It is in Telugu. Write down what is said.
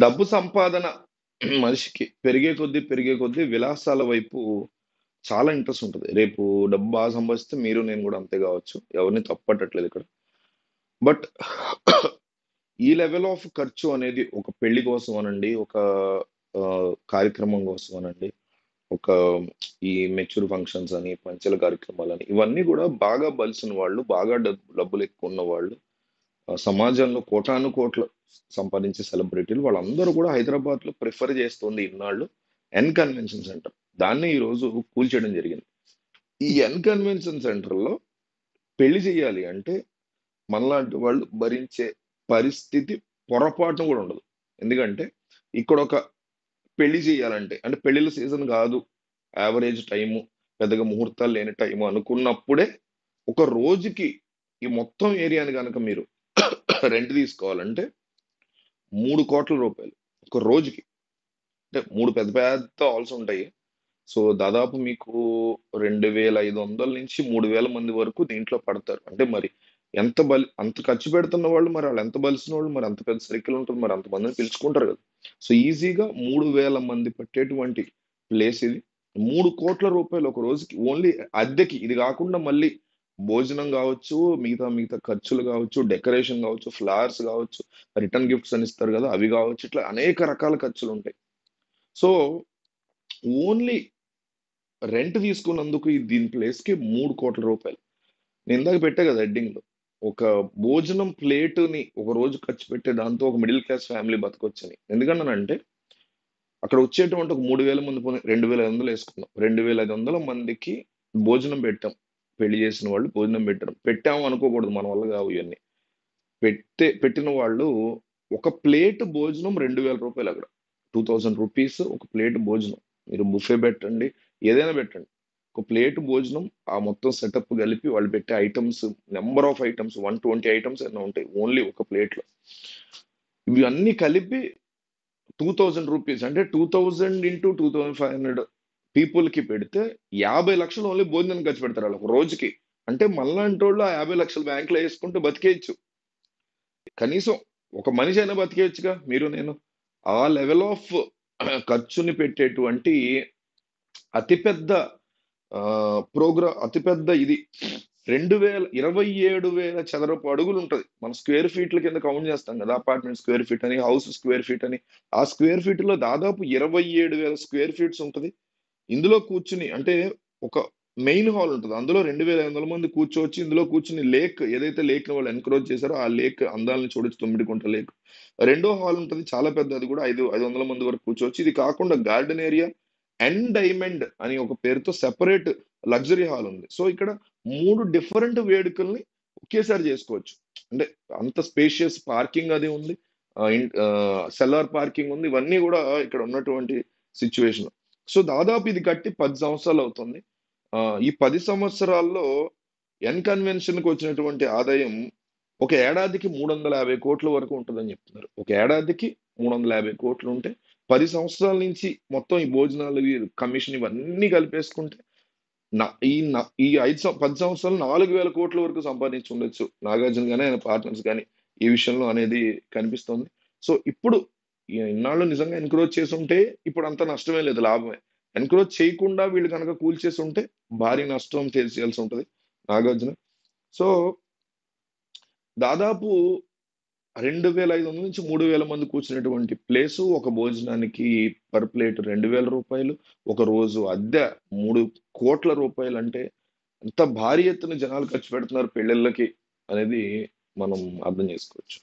డబ్బు సంపాదన మనిషికి పెరిగే కొద్దీ విలాసాల వైపు చాలా ఇంట్రెస్ట్ ఉంటది. రేపు డబ్బు బాగా సంపాదిస్తే మీరు నేను గూడా అంతే గావచ్చు. ఎవరిని తప్పట్టట్లేదు ఇక్కడ. బట్ ఈ లెవెల్ ఆఫ్ ఖర్చు అనేది ఒక పెళ్లి కోసం అనండి, ఒక కార్యక్రమం కోసం అనండి, ఒక ఈ మెచ్యూర్ ఫంక్షన్స్ అని, పంచెల కార్యక్రమాలని ఇవన్నీ గూడా బాగా బలిసిన వాళ్ళు, బాగా డబ్బులెక్కువున్న వాళ్ళు, సమాజంలో కోటానుకోట్లు సంపాదించే సెలబ్రిటీలు వాళ్ళందరూ కూడా హైదరాబాద్‌లో ప్రిఫర్ చేస్తుంది ఇన్నాళ్ళు ఎన్ కన్వెన్షన్ సెంటర్. దాన్ని ఈరోజు కూల్చేయడం జరిగింది. ఈ ఎన్ కన్వెన్షన్ సెంటర్‌లో పెళ్లి చేయాలి అంటే మనలాంటి వాళ్ళు భరించే పరిస్థితి పొరపాటున కూడా ఉండదు. ఎందుకంటే ఇక్కడొక పెళ్లి చేయాలంటే అంటే పెళ్ళిళ్ళ సీజన్ కాదు. యావరేజ్ టైము, పెద్దగా ముహూర్తాలు లేని టైము అనుకున్నప్పుడే ఒక రోజుకి ఈ మొత్తం ఏరియాని గనక మీరు రెంట్ తీసుకోవాలంటే రూ. 3,00,00,000 ఒక రోజుకి. అంటే 3 పెద్ద పెద్ద హాల్స్ ఉంటాయి. సో, దాదాపు మీకు 2,500 నుంచి 3,000 మంది వరకు దీంట్లో పడతారు. అంటే మరి అంత ఖర్చు పెడుతున్న వాళ్ళు మరి ఆళ్ళెంత బలిసినోళ్ళు, మరి అంత పెద్ద సర్కిల్ ఉంటది. మరి అంతమందిని పిలుచుకుంటారు గదా! సో, ఈజీగా 3,000 మంది పట్టేటువంటి ప్లేస్ ఇది. రూ. 3,00,00,000 ఒక రోజుకి ఓన్లీ అద్దెకి. ఇది గాకుండా మళ్ళీ భోజనం గావచ్చు, మిగతా ఖర్చులు గావచ్చు, డెకరేషన్ గావచ్చు, ఫ్లవర్స్ గావచ్చు, రిటర్న్ గిఫ్ట్స్ అని ఇస్తారు గదా! అవి గావచ్చు. ఇట్లా అనేక రకాల ఖర్చులుంటాయి. సో, ఓన్లీ రెంట్ తీసుకున్నందుకు దీని ప్లేస్‌కి రూ. 3,00,00,000. నేను ఇందాక పెట్టా గదా! హెడ్డింగ్‌లో. ఒక భోజనం ప్లేటుని ఒక రోజు ఖర్చు పెట్టే దాంతో ఒక మిడిల్ క్లాస్ ఫ్యామిలీ బతకొచ్చని. ఎందుకన్నానంటే, అక్కడ వచ్చేటువంటి ఒక 3,000 మంది పోనీ 2,500 యేసుకుందాం. 2,500 మందికి భోజనం పెట్టాం. పెళ్లి చేసిన వాళ్ళు భోజనం పెట్టారు. పెట్టాము అనుకోకూడదు. మన వల్ల గావు ఇయన్నీ. పెట్టిన వాళ్ళు ఒక ప్లేట్ భోజనం రూ. 2,000 అక్కడ. రూ. 2,000 ఒక ప్లేట్ భోజనం. మీరు బుఫే పెట్టండి. ఏదైనా పెట్టండి. ఒక ప్లేట్ భోజనం ఆ మొత్తం సెటప్ కలిపి వాళ్ళు పెట్టే items number of items 120 items ఎన్నో ఉంటాయి. ఓన్లీ ఒక ప్లేట్‌లో. ఇవన్నీ కలిపి రూ. 2,000 అంటే 2,000 ఇంటూ 2,500 పీపుల్‌కి పెడితే 50,00,000 ఓన్లీ భోజనానికి ఖర్చు పెడతారు ఆళ్ళు ఒక రోజుకి. అంటే మనలాంటోళ్ళు ఆ 50,00,000 బ్యాంక్‌లో యేసుకుంటే బతికేయొచ్చు. కనీసం ఒక మనిషైనా బతికేయొచ్చుగా మీరు నేను. ఆ లెవెల్ ఆఫ్ ఖర్చుని పెట్టేటువంటి అతిపెద్ద అతిపెద్ద ఇది 27,000 చదరపు అడుగులుంటది. మన స్క్వేర్ ఫీట్‌ల కింద కౌంట్ చేస్తాం గదా! అపార్ట్‌మెంట్ స్క్వేర్ ఫీట్ అని, హౌస్ స్క్వేర్ ఫీట్ అని. ఆ స్క్వేర్ ఫీట్‌లో దాదాపు 27,000 స్క్వేర్ ఫీట్స్ ఉంటది. ఇందులో కూర్చొని అంటే ఒక మెయిన్ హాల్ ఉంటది. అందులో 2,500 మంది కూర్చోవచ్చు. ఇందులో కూర్చొని ఏదైతే లేక్‌ని వాళ్ళు ఎన్‌క్రోచ్ చేసారో ఆ లేక్ అందాలను చూడొచ్చు 9 లేక్. రెండో హాల్ ఉంటది. చాలా పెద్దది. అది కూడా 500 మంది వరకు కూర్చోవచ్చు. ఇది కాకుండా గార్డెన్ ఏరియా అండ్ డైమండ్ అని ఒక పేరుతో సెపరేట్ లగ్జరీ హాల్ ఉంది. సో, ఇక్కడ 3 డిఫరెంట్ వేడుకల్ని ఒకేసారి చేసుకోవచ్చు. అంటే అంత స్పేషియస్ పార్కింగ్ అది ఉంది. సెల్లార్ పార్కింగ్ ఉంది. ఇవన్నీ గూడా ఇక్కడ ఉన్నటువంటి సిట్యుయేషన్. సో, దాదాపు ఇది కట్టి 10 సంవత్సరాలవుతుంది. ఈ 10 సంవత్సరాల్లో ఎన్ కన్వెన్షన్‌కి వచ్చినటువంటి ఆదాయం ఒక ఏడాదికి 350,00,00,000 వరకు ఉంటదని జెప్తున్నారు. ఒక ఏడాదికి 350,00,00,000 ఉంటే 10 సంవత్సరాల నుంచి మొత్తం ఈ భోజనాలు, ఈ కమిషన్ ఇవన్నీ కలిపేసుకుంటే న ఈ న ఈ 10 సంవత్సరాలు 4,000,00,00,000 వరకు సంపాదించుండొచ్చు. నాగార్జున గాని, ఆయన పార్ట్నర్స్ గాని ఈ విషయంలో అనేది కనిపిస్తోంది. సో, ఇప్పుడు ఇన్నాళ్ళు నిజంగా ఎంకరేజ్ చేసుంటే ఇప్పుడంత నష్టమే లేదు. లాభమే. ఎంకరేజ్ చేయకుండా వీళ్ళు గనక కూల్చేసుంటే భారీ నష్టం ఫేస్ చేయాల్సుంటది నాగార్జున. సో, దాదాపు 2,500-3,000 మంది కూర్చునేటువంటి ప్లేసు ఒక భోజనానికి పర్ ప్లేట్ రూ. 2,000. ఒక రోజు అద్దె రూ. 3,00,00,000 అంటే ఎంత భారీ ఎత్తున జనాలు ఖర్చు పెడుతున్నారు పెళ్ళిళ్ళకి అనేది మనం అర్థం చేసుకోవచ్చు.